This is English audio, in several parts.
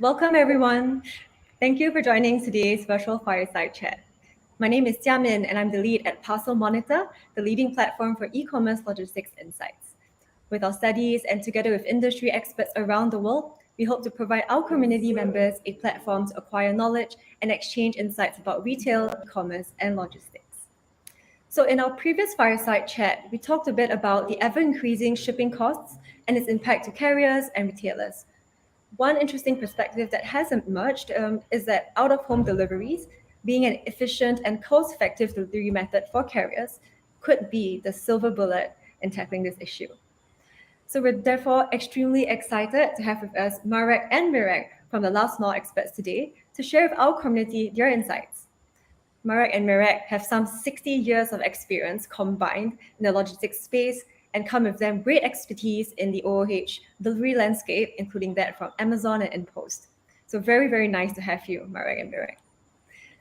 Welcome, everyone. Thank you for joining today's virtual fireside chat. My name is Jiamin, and I'm the lead at Parcel Monitor, the leading platform for e-commerce logistics insights. With our studies and together with industry experts around the world, we hope to provide our community members a platform to acquire knowledge and exchange insights about retail, e-commerce, and logistics. So in our previous fireside chat, we talked a bit about the ever-increasing shipping costs and its impact to carriers and retailers. One interesting perspective that has emerged is that out-of-home deliveries, being an efficient and cost-effective delivery method for carriers, could be the silver bullet in tackling this issue. So we're therefore extremely excited to have with us Marek and Mirek from the Last Mile experts today to share with our community their insights. Marek and Mirek have some 60 years of experience combined in the logistics space and come with them great expertise in the OOH delivery landscape, including that from Amazon and InPost. So very, very nice to have you, Marek and Mirek.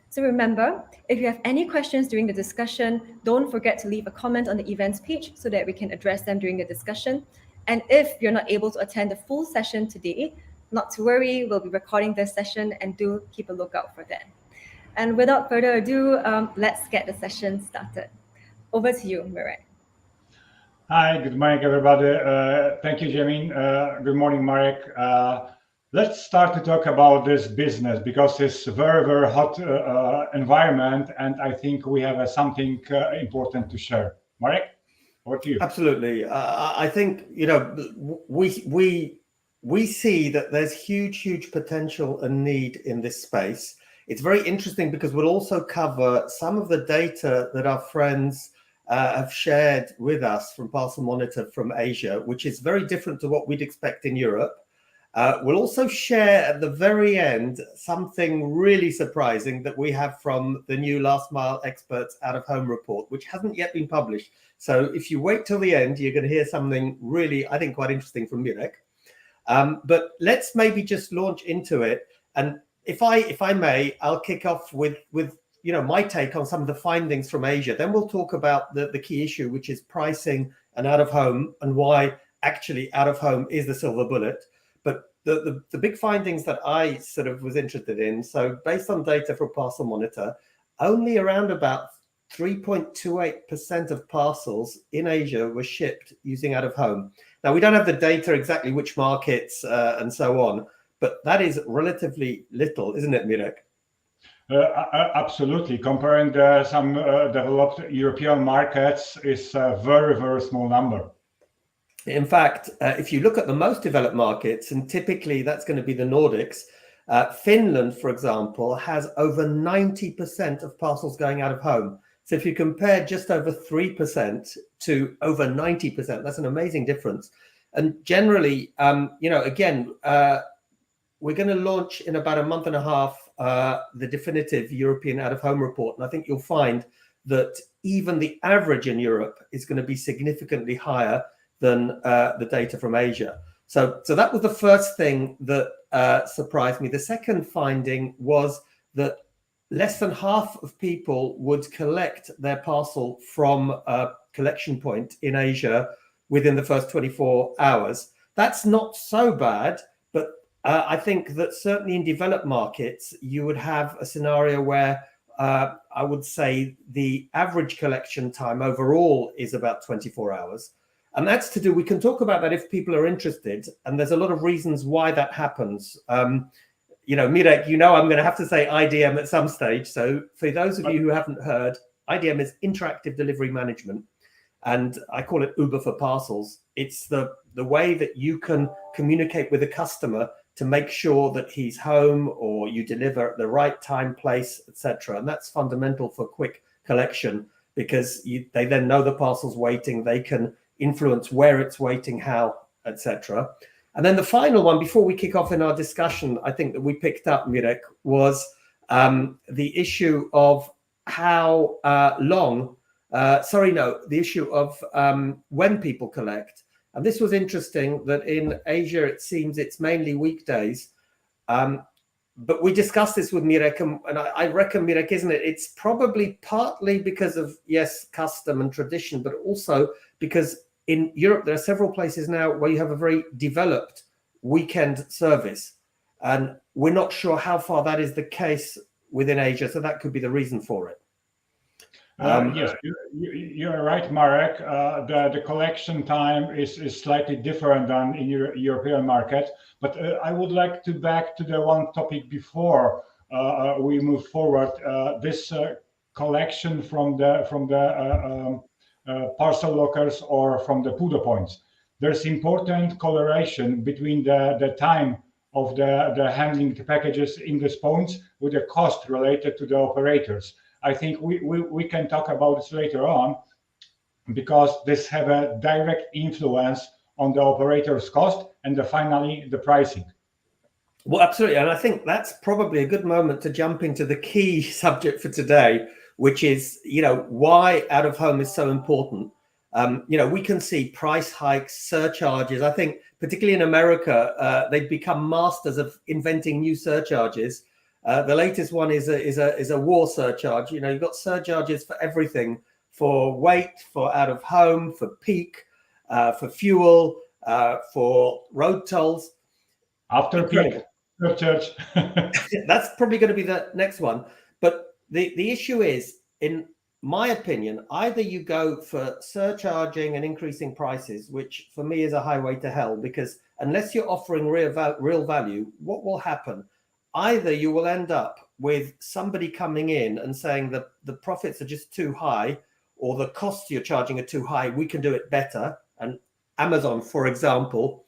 So remember, if you have any questions during the discussion, don't forget to leave a comment on the events page so that we can address them during the discussion. And if you're not able to attend the full session today, not to worry, we'll be recording this session and do keep a lookout for that. And without further ado, let's get the session started. Over to you, Mirek. Hi, good morning, everybody. Thank you, Jamin. Good morning, Marek. Let's start to talk about this business because it's a very, very hot environment, and I think we have something important to share. Marek, over to you. Absolutely. I think we see that there's huge potential and need in this space. It's very interesting because we'll also cover some of the data that our friends have shared with us from Parcel Monitor from Asia, which is very different to what we'd expect in Europe. We'll also share at the very end something really surprising that we have from the new Last Mile Experts Out of Home report, which hasn't yet been published. So if you wait till the end, you're going to hear something really, I think, quite interesting from Mirek. But let's maybe just launch into it. And if I may, I'll kick off with my take on some of the findings from Asia. Then we'll talk about the key issue, which is pricing and out of home, and why actually out of home is the silver bullet. But the big findings that I sort of was interested in, so based on data from Parcel Monitor, only around about 3.28% of parcels in Asia were shipped using out of home. Now, we don't have the data exactly which markets and so on, but that is relatively little, isn't it, Mirek? Absolutely. Comparing some developed European markets is a very, very small number. In fact, if you look at the most developed markets, and typically that's going to be the Nordics, Finland, for example, has over 90% of parcels going out of home. So if you compare just over 3% to over 90%, that's an amazing difference. And generally, again, we're going to launch in about a month and a half the definitive European out-of-home report. And I think you'll find that even the average in Europe is going to be significantly higher than the data from Asia. So that was the first thing that surprised me. The second finding was that less than half of people would collect their parcel from a collection point in Asia within the first 24 hours. That's not so bad, but I think that certainly in developed markets, you would have a scenario where I would say the average collection time overall is about 24 hours. And that's to do, we can talk about that if people are interested, and there's a lot of reasons why that happens. Mirek, I'm going to have to say IDM at some stage. So for those of you who haven't heard, IDM is Interactive Delivery Management, and I call it Uber for parcels. It's the way that you can communicate with a customer to make sure that he's home or you deliver at the right time, place, etc. And that's fundamental for quick collection because they then know the parcel's waiting. They can influence where it's waiting, how, etc. And then the final one, before we kick off in our discussion, I think that we picked up, Mirek, was the issue of how the issue of when people collect. And this was interesting that in Asia, it seems it's mainly weekdays. But we discussed this with Mirek, and I reckon, Mirek, isn't it? It's probably partly because of, yes, custom and tradition, but also because in Europe, there are several places now where you have a very developed weekend service. And we're not sure how far that is the case within Asia. So that could be the reason for it. Yes, you're right, Marek. The collection time is slightly different than in European market. But I would like to back to the one topic before we move forward. This collection from the parcel lockers or from the PUDO points. There's important correlation between the time of the handling the packages in these points with the cost related to the operators. I think we can talk about this later on because this have a direct influence on the operator's cost and finally the pricing. Well, absolutely. And I think that's probably a good moment to jump into the key subject for today, which is, why out of home is so important. We can see price hikes, surcharges. I think particularly in America, they've become masters of inventing new surcharges. The latest one is a war surcharge. You've got surcharges for everything, for weight, for out of home, for peak, for fuel, for road tolls. After peak surcharge. That's probably going to be the next one. But the issue is, in my opinion, either you go for surcharging and increasing prices, which for me is a highway to hell, because unless you're offering real value, what will happen? Either you will end up with somebody coming in and saying that the profits are just too high, or the costs you're charging are too high, we can do it better. And Amazon, for example,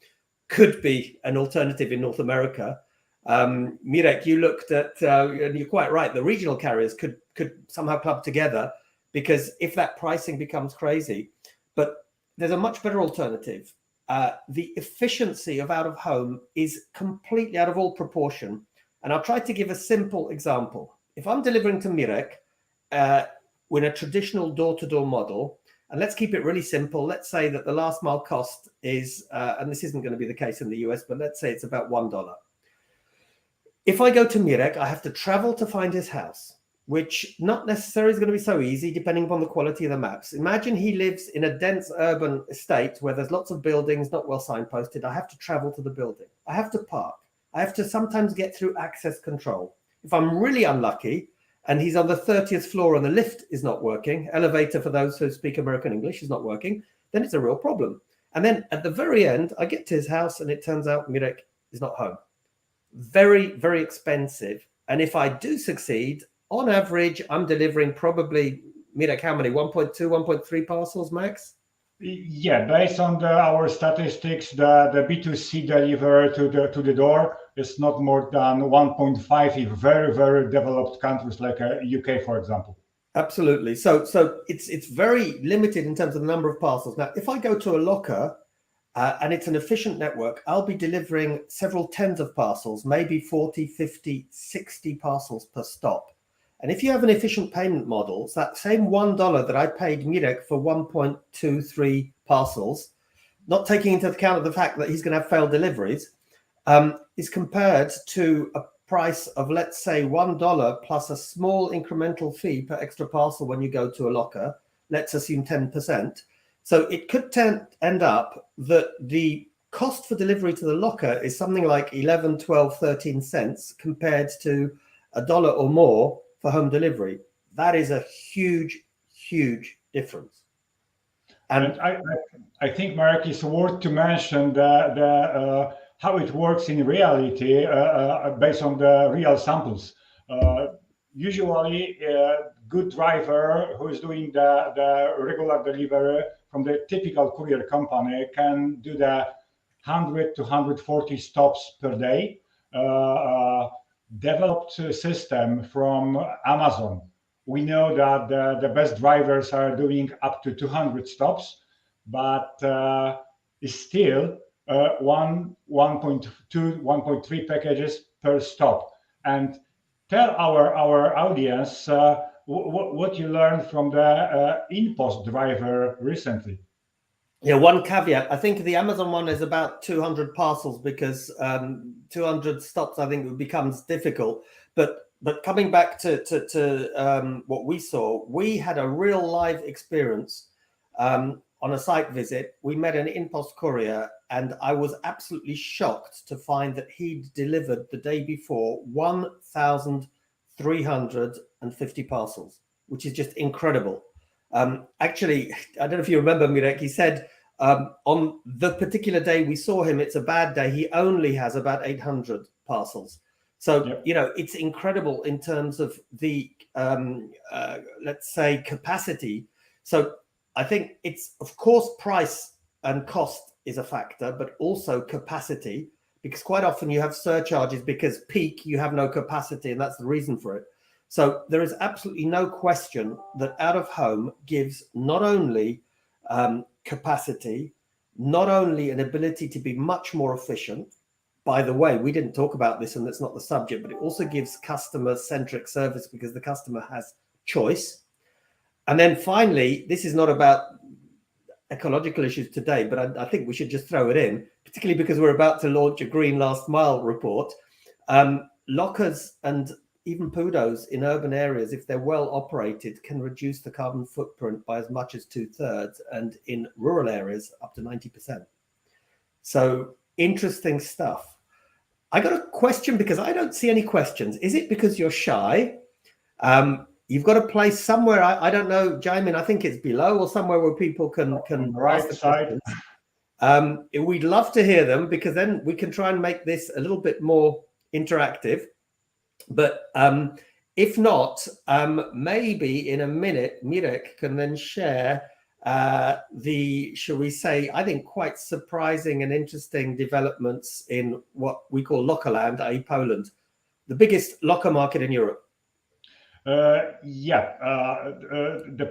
could be an alternative in North America. Mirek, you looked at, and you're quite right, the regional carriers could somehow club together, because if that pricing becomes crazy, but there's a much better alternative. The efficiency of out of home is completely out of all proportion. And I'll try to give a simple example. If I'm delivering to Mirek with a traditional door-to-door model, and let's keep it really simple. Let's say that the last mile cost is, and this isn't going to be the case in the US, but let's say it's about $1. If I go to Mirek, I have to travel to find his house, which not necessarily is going to be so easy, depending upon the quality of the maps. Imagine he lives in a dense urban estate where there's lots of buildings, not well signposted. I have to travel to the building. I have to park. I have to sometimes get through access control. If I'm really unlucky and he's on the 30th floor and the lift is not working, elevator for those who speak American English is not working, then it's a real problem. And then at the very end, I get to his house and it turns out Mirek is not home. Very, very expensive. And if I do succeed, on average, I'm delivering probably, Mirek, how many? 1.2, 1.3 parcels max? Yeah, based on our statistics, the B2C delivery to the door is not more than 1.5 in very, very developed countries like UK, for example. Absolutely. So it's very limited in terms of the number of parcels. Now, if I go to a locker and it's an efficient network, I'll be delivering several tens of parcels, maybe 40, 50, 60 parcels per stop. And if you have an efficient payment model, it's that same $1 that I paid Mirek for 1.23 parcels, not taking into account the fact that he's going to have failed deliveries, is compared to a price of, let's say, $1 plus a small incremental fee per extra parcel when you go to a locker. Let's assume 10%. So it could end up that the cost for delivery to the locker is something like 11, 12, 13 cents compared to $1 or more for home delivery. That is a huge, huge difference. And I think, Marek, it's worth to mention how it works in reality based on the real samples. Usually, good driver who is doing the regular delivery from the typical courier company can do the 100 to 140 stops per day. Developed system from Amazon. We know that the best drivers are doing up to 200 stops, but it's still 1.2, 1.3 packages per stop. And tell our audience what you learned from the InPost driver recently. Yeah, one caveat. I think the Amazon one is about 200 parcels because 200 stops, I think, it becomes difficult. But coming back to what we saw, we had a real live experience on a site visit. We met an InPost courier, and I was absolutely shocked to find that he'd delivered the day before 1,350 parcels, which is just incredible. Actually, I don't know if you remember, Mirek, he said on the particular day we saw him, it's a bad day. He only has about 800 parcels. So, yep. You know, it's incredible in terms of the, let's say, capacity. So I think it's, of course, price and cost is a factor, but also capacity, because quite often you have surcharges because peak, you have no capacity, and that's the reason for it. So there is absolutely no question that out of home gives not only capacity, not only an ability to be much more efficient. By the way, we didn't talk about this and that's not the subject, but it also gives customer-centric service because the customer has choice. And then finally, this is not about ecological issues today, but I think we should just throw it in, particularly because we're about to launch a green last mile report. Lockers and even PUDOs in urban areas, if they're well operated, can reduce the carbon footprint by as much as 2/3, and in rural areas up to 90%. So interesting stuff. I got a question because I don't see any questions. Is it because you're shy? you've got a place somewhere. I don't know, Jamin. I think it's below or somewhere where people can on the right side. We'd love to hear them, because then we can try and make this a little bit more interactive. But if not, maybe in a minute, Mirek can then share the, shall we say, I think quite surprising and interesting developments in what we call Lokerland, i.e. Poland, the biggest locker market in Europe. The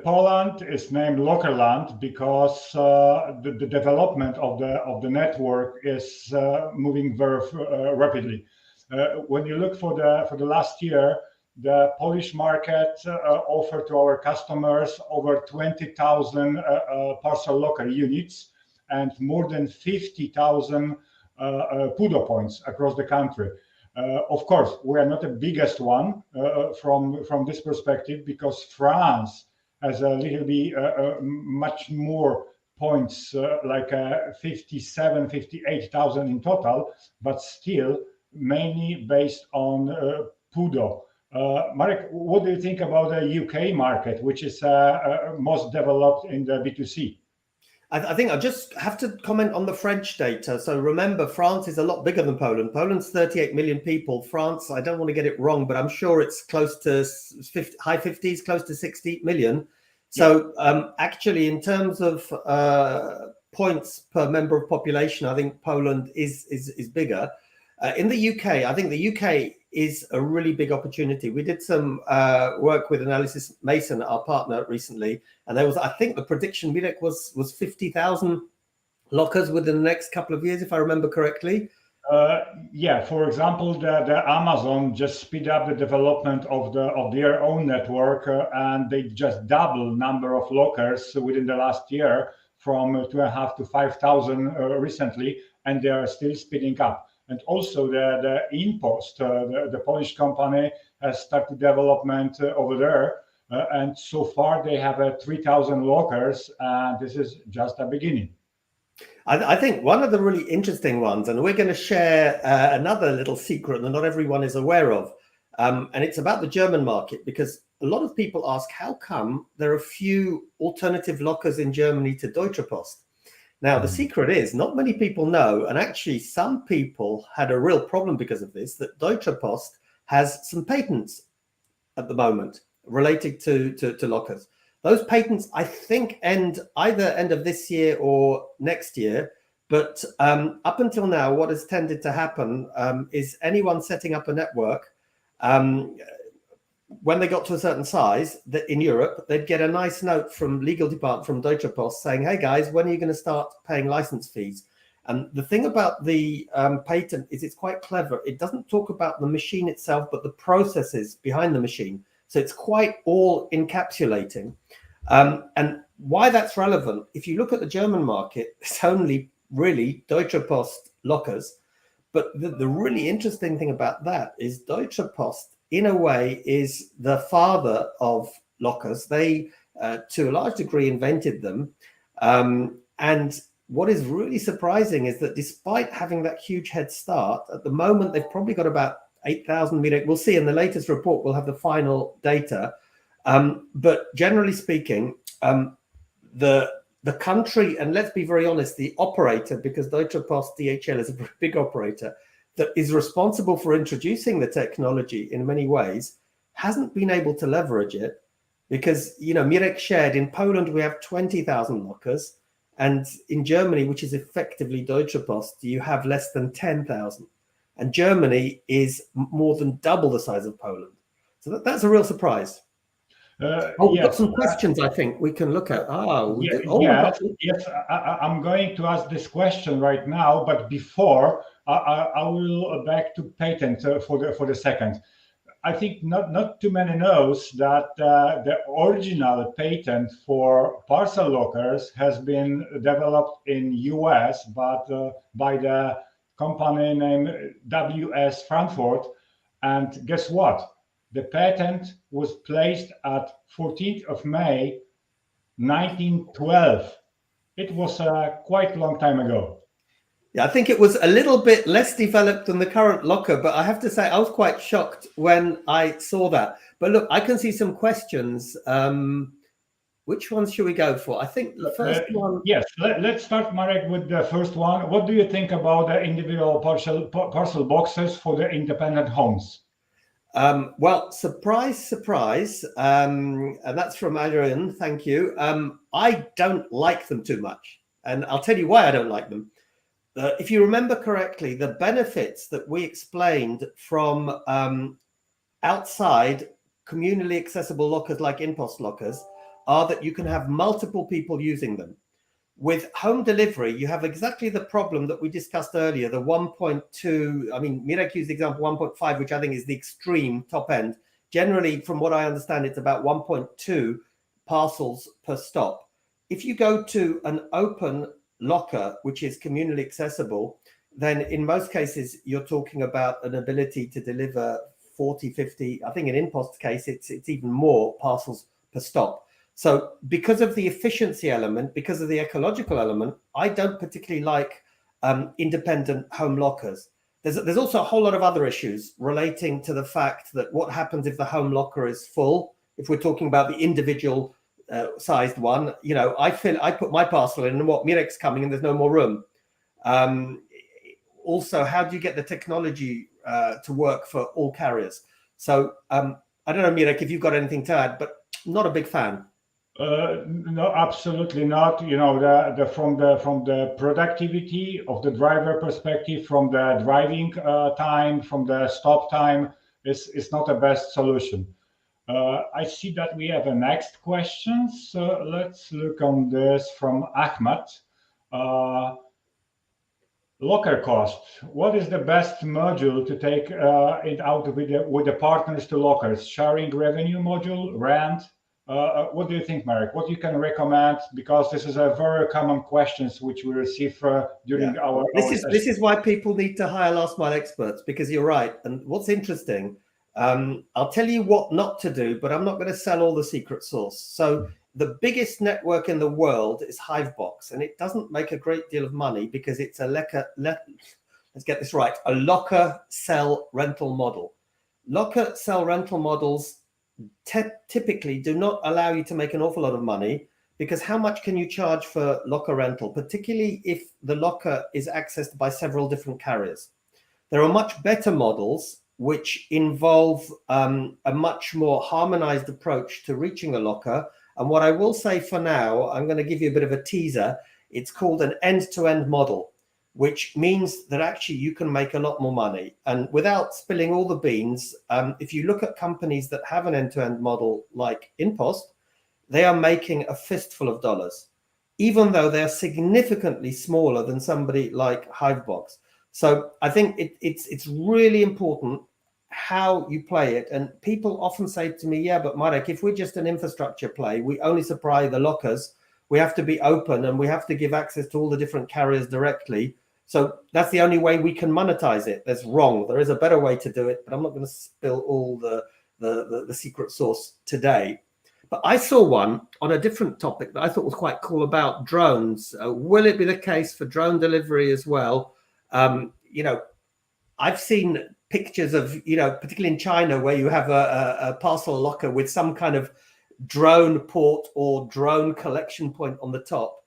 Poland is named Lokerland because the development of the network is moving very rapidly. When you look for the last year, the Polish market offered to our customers over 20,000 parcel locker units and more than 50,000 PUDO points across the country. Of course, we are not the biggest one from this perspective, because France has a little bit much more points, like 57, 58,000 in total, but still mainly based on PUDO. Marek, what do you think about the UK market, which is most developed in the B2C? I think I just have to comment on the French data. So remember, France is a lot bigger than Poland. Poland's 38 million people. France, I don't want to get it wrong, but I'm sure it's close to high 50s, close to 60 million. So actually, in terms of points per member of population, I think Poland is bigger. In the UK, I think the UK is a really big opportunity. We did some work with Analysis Mason, our partner, recently, and there was, I think the prediction, Mirek, was 50,000 lockers within the next couple of years, if I remember correctly. For example, the Amazon just speed up the development of their own network, and they just double number of lockers within the last year, from 2,500 to 5,000 recently, and they are still speeding up. And also the InPost, the Polish company, has started development over there. And so far they have 3,000 lockers, and this is just a beginning. I think one of the really interesting ones, and we're going to share another little secret that not everyone is aware of, and it's about the German market, because a lot of people ask, how come there are few alternative lockers in Germany to Deutsche Post? Now, the secret is not many people know, and actually some people had a real problem because of this, that Deutsche Post has some patents at the moment related to lockers. Those patents, I think, end either end of this year or next year. But up until now, what has tended to happen is anyone setting up a network, when they got to a certain size, that in Europe, they'd get a nice note from legal department, from Deutsche Post, saying, hey guys, when are you going to start paying license fees? And the thing about the patent is it's quite clever. It doesn't talk about the machine itself, but the processes behind the machine. So it's quite all encapsulating. And why that's relevant, if you look at the German market, it's only really Deutsche Post lockers. But the really interesting thing about that is Deutsche Post, in a way, is the father of lockers. They, to a large degree, invented them. And what is really surprising is that despite having that huge head start, at the moment, they've probably got about 8,000 Mirek. We'll see in the latest report, we'll have the final data. But generally speaking, the country, and let's be very honest, the operator, because Deutsche Post DHL is a very big operator, that is responsible for introducing the technology in many ways, hasn't been able to leverage it, because, you know, Mirek shared, in Poland we have 20,000 lockers, and in Germany, which is effectively Deutsche Post, you have less than 10,000, and Germany is more than double the size of Poland. So that's a real surprise. We've got some questions I think we can look at. Yes, I'm going to ask this question right now, but before I will back to patent for the second. I think not too many knows that the original patent for parcel lockers has been developed in US, but by the company named WS Frankfurt. And guess what? The patent was placed at 14th of May, 1912. It was quite a long time ago. Yeah, I think it was a little bit less developed than the current locker, but I have to say I was quite shocked when I saw that. But look, I can see some questions. Which ones should we go for? I think the first one. Yes, let's start, Marek, with the first one. What do you think about the individual parcel boxes for the independent homes? Well, surprise, and that's from Adrian. Thank you. I don't like them too much, and I'll tell you why I don't like them. If you remember correctly, the benefits that we explained from outside communally accessible lockers like InPost lockers are that you can have multiple people using them. With home delivery, you have exactly the problem that we discussed earlier, the 1.2, I mean, Mirek used the example 1.5, which I think is the extreme top end. Generally, from what I understand, it's about 1.2 parcels per stop. If you go to an open locker, which is communally accessible, then in most cases, you're talking about an ability to deliver 40, 50, I think in InPost's case, it's even more parcels per stop. So because of the efficiency element, because of the ecological element, I don't particularly like independent home lockers. There's also a whole lot of other issues relating to the fact that what happens if the home locker is full, if we're talking about the individual sized one, you know, I put my parcel in and what, Mirek's coming and there's no more room. Also, how do you get the technology to work for all carriers? So I don't know, Mirek, if you've got anything to add, but not a big fan. No, absolutely not. You know, from the productivity of the driver perspective, from the driving time, from the stop time, is not the best solution. I see that we have a next question. So let's look on this from Ahmad. Locker cost. What is the best module to take it out with the partners to lockers? Sharing revenue module, rent? What do you think, Marek? What you can recommend? Because this is a very common questions which we receive during our This is why people need to hire last mile experts, because you're right. And what's interesting, I'll tell you what not to do, but I'm not going to sell all the secret sauce. So the biggest network in the world is Hivebox, and it doesn't make a great deal of money because it's let's get this right, a locker sell rental model. Locker sell rental models typically do not allow you to make an awful lot of money, because how much can you charge for locker rental, particularly if the locker is accessed by several different carriers? There are much better models which involve a much more harmonized approach to reaching a locker. And what I will say for now, I'm going to give you a bit of a teaser. It's called an end-to-end model, which means that actually you can make a lot more money. And without spilling all the beans, if you look at companies that have an end-to-end model like InPost, they are making a fistful of dollars, even though they're significantly smaller than somebody like Hivebox. So I think it's really important how you play it. And people often say to me, yeah, but Marek, if we're just an infrastructure play, we only supply the lockers, we have to be open and we have to give access to all the different carriers directly. So that's the only way we can monetize it. That's wrong. There is a better way to do it, but I'm not going to spill all the secret sauce today. But I saw one on a different topic that I thought was quite cool about drones. Will it be the case for drone delivery as well? You know, I've seen pictures of, you know, particularly in China, where you have a parcel locker with some kind of drone port or drone collection point on the top.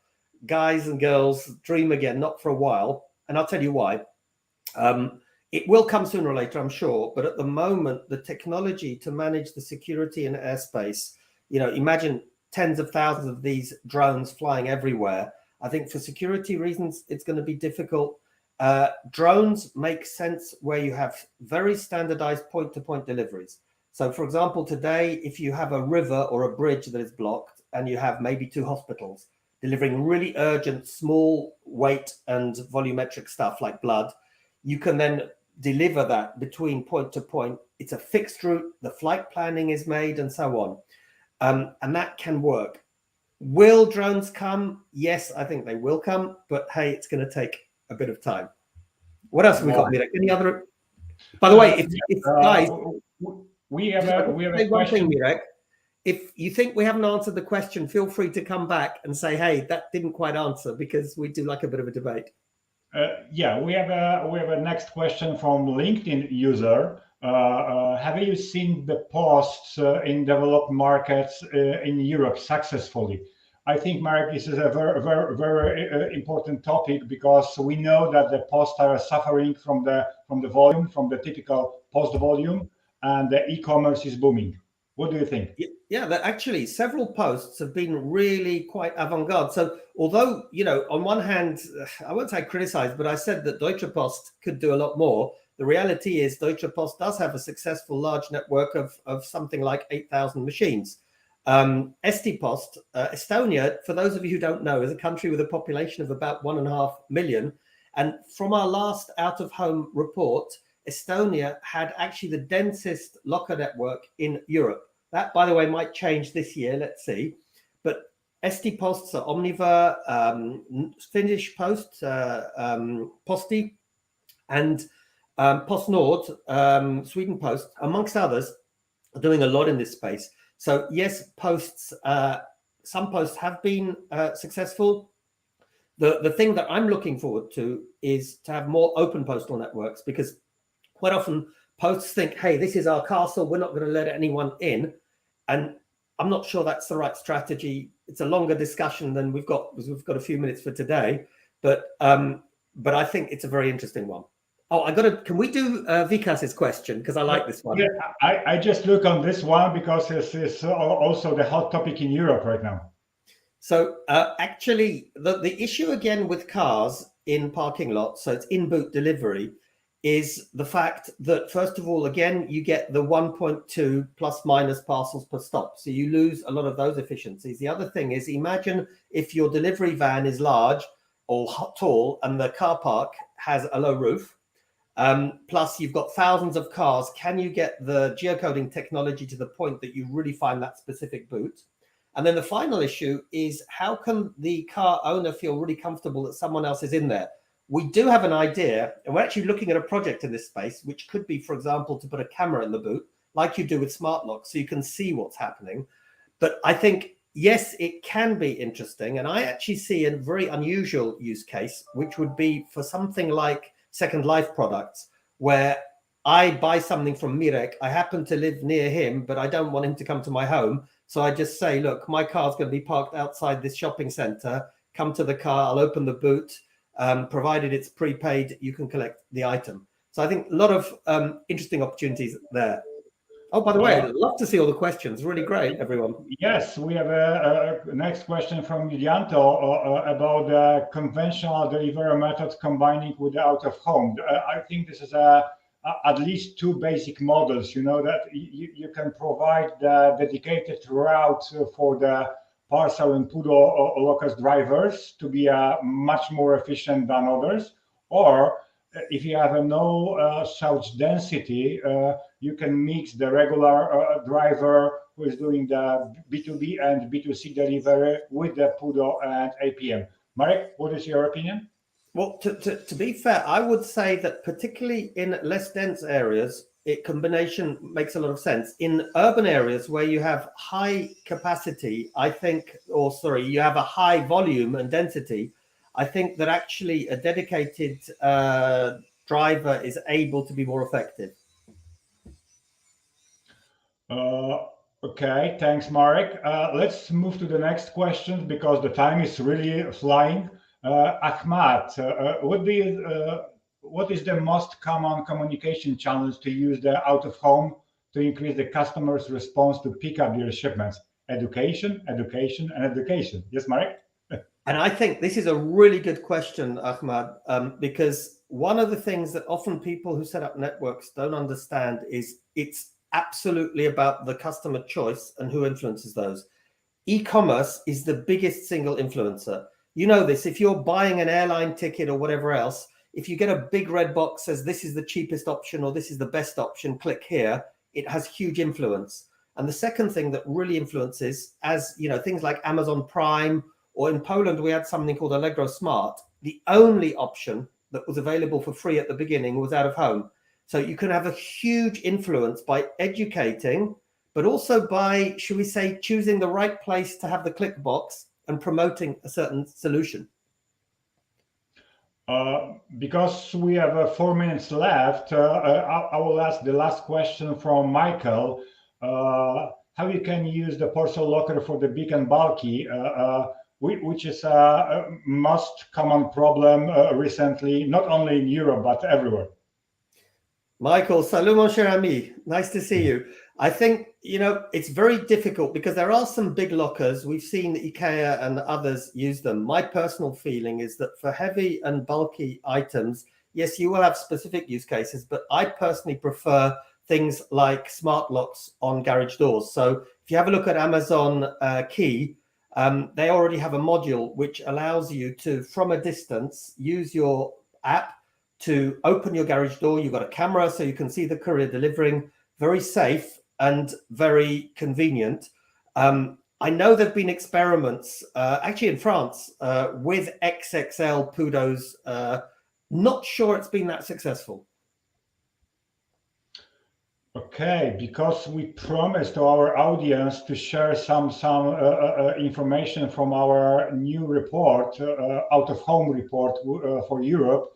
Guys and girls, dream again, not for a while. And I'll tell you why. It will come sooner or later, I'm sure. But at the moment, the technology to manage the security in airspace, you know, imagine tens of thousands of these drones flying everywhere. I think for security reasons, it's going to be difficult. Drones make sense where you have very standardized point-to-point deliveries. So, for example, today, if you have a river or a bridge that is blocked and you have maybe 2 hospitals delivering really urgent, small weight and volumetric stuff like blood, you can then deliver that between point to point. It's a fixed route, the flight planning is made and so on. And that can work. Will drones come? Yes, I think they will come, but hey, it's going to take a bit of time. What else have we got, Mirek? Any other? By the way, if guys, we have a question. Mirek, if you think we haven't answered the question, feel free to come back and say, hey, that didn't quite answer, because we do like a bit of a debate. Yeah, we have a next question from LinkedIn user. Have you seen the posts in developed markets in Europe successfully? I think, Marek, this is a very important topic because we know that the posts are suffering from the volume, from the typical post volume, and the e-commerce is booming. What do you think? Yeah, that actually several posts have been really quite avant-garde. So although, on one hand, I won't say criticize, but I said that Deutsche Post could do a lot more. The reality is Deutsche Post does have a successful large network of something like 8,000 machines. Eesti Post, Estonia, for those of you who don't know, is a country with a population of about 1.5 million. And from our last out-of-home report, Estonia had actually the densest locker network in Europe. That, by the way, might change this year. Let's see. But Eesti Posts are Omniva, Finnish Post, Posti, and PostNord, Sweden Post, amongst others, are doing a lot in this space. So yes, posts. Some posts have been successful. The thing that I'm looking forward to is to have more open postal networks, because quite often posts think, hey, this is our castle, we're not going to let anyone in. And I'm not sure that's the right strategy. It's a longer discussion than we've got, because we've got a few minutes for today. But I think it's a very interesting one. Oh, can we do Vikas's question? Because I like this one. Yeah, I just look on this one because it's also the hot topic in Europe right now. So actually, the issue again with cars in parking lots, so it's in-boot delivery, is the fact that, first of all, again, you get the 1.2 plus minus parcels per stop. So you lose a lot of those efficiencies. The other thing is, imagine if your delivery van is large or tall and the car park has a low roof. Plus you've got thousands of cars. Can you get the geocoding technology to the point that you really find that specific boot? And then the final issue is, how can the car owner feel really comfortable that someone else is in there? We do have an idea, and we're actually looking at a project in this space, which could be, for example, to put a camera in the boot, like you do with smart locks, so you can see what's happening. But I think, yes, it can be interesting. And I actually see a very unusual use case, which would be for something like Second Life products, where I buy something from Mirek. I happen to live near him, but I don't want him to come to my home. So I just say, look, my car's going to be parked outside this shopping center. Come to the car, I'll open the boot. Provided it's prepaid, you can collect the item. So I think a lot of interesting opportunities there. Oh, by the way, I'd love to see all the questions. Really great, everyone. Yes, we have a next question from Milianto about the conventional delivery methods combining with the out of home. I think this is at least two basic models, that you can provide the dedicated route for the Parcel and PUDO lockers drivers to be much more efficient than others. Or if you have no such density, you can mix the regular driver who is doing the B2B and B2C delivery with the PUDO and APM. Marek, what is your opinion? Well, to be fair, I would say that particularly in less dense areas, combination makes a lot of sense. In urban areas where you have high capacity, you have a high volume and density, I think that actually a dedicated driver is able to be more effective. Okay, thanks, Marek. Let's move to the next question because the time is really flying. Ahmad, what is the most common communication channels to use the out of home to increase the customer's response to pick up their shipments? Education, education, and education. Yes, Marek? And I think this is a really good question, Ahmad, because one of the things that often people who set up networks don't understand is it's absolutely about the customer choice and who influences those. E-commerce is the biggest single influencer. You know this, if you're buying an airline ticket or whatever else, if you get a big red box says this is the cheapest option or this is the best option, click here, it has huge influence. And the second thing that really influences, as things like Amazon Prime, or in Poland, we had something called Allegro Smart. The only option that was available for free at the beginning was out of home. So you can have a huge influence by educating, but also by, should we say, choosing the right place to have the click box and promoting a certain solution. Because we have 4 minutes left, I will ask the last question from Michael. How you can use the parcel locker for the big and bulky, which is a most common problem recently, not only in Europe, but everywhere. Michael, salut mon cher ami. Nice to see you. I think, it's very difficult because there are some big lockers. We've seen IKEA and others use them. My personal feeling is that for heavy and bulky items, yes, you will have specific use cases, but I personally prefer things like smart locks on garage doors. So if you have a look at Amazon Key, they already have a module which allows you to, from a distance, use your app to open your garage door. You've got a camera so you can see the courier delivering. Very safe and very convenient. I know there have been experiments, actually in France, with XXL Pudos. Not sure it's been that successful. Okay, because we promised to our audience to share some information from our new report, out-of-home report for Europe,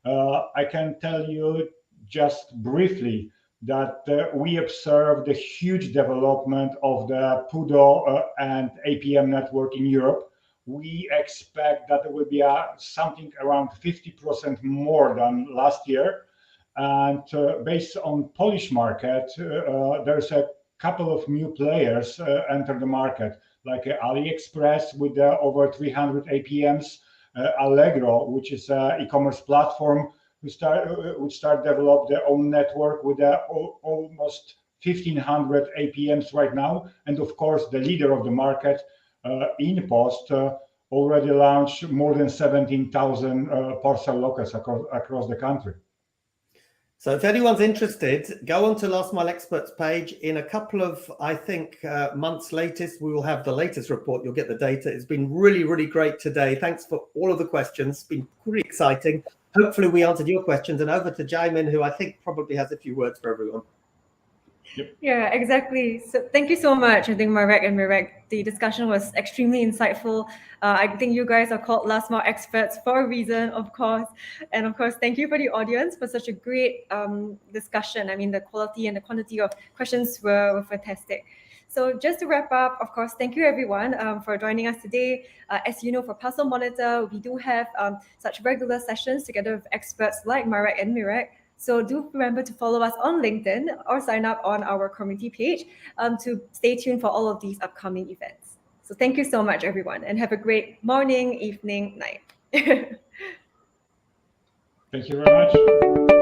I can tell you just briefly that we observed a huge development of the PUDO and APM network in Europe. We expect that there will be something around 50% more than last year. And based on Polish market, there's a couple of new players enter the market, like AliExpress with over 300 APMs, Allegro, which is an e-commerce platform, which start develop their own network with almost 1,500 APMs right now. And of course, the leader of the market, InPost, already launched more than 17,000 parcel lockers across the country. So if anyone's interested, go on to Last Mile Experts page. In a couple of, I think, months latest, we will have the latest report. You'll get the data. It's been really, really great today. Thanks for all of the questions. It's been pretty exciting. Hopefully we answered your questions. And over to Jaimin, who I think probably has a few words for everyone. Yep. Yeah, exactly. So thank you so much. I think Marek and Mirek, the discussion was extremely insightful. I think you guys are called Last Mile Experts for a reason, of course. And of course, thank you for the audience for such a great discussion. I mean, the quality and the quantity of questions were fantastic. So just to wrap up, of course, thank you everyone for joining us today. As you know, for Parcel Monitor, we do have such regular sessions together with experts like Marek and Mirek. So do remember to follow us on LinkedIn or sign up on our community page to stay tuned for all of these upcoming events. So thank you so much, everyone, and have a great morning, evening, night. Thank you very much.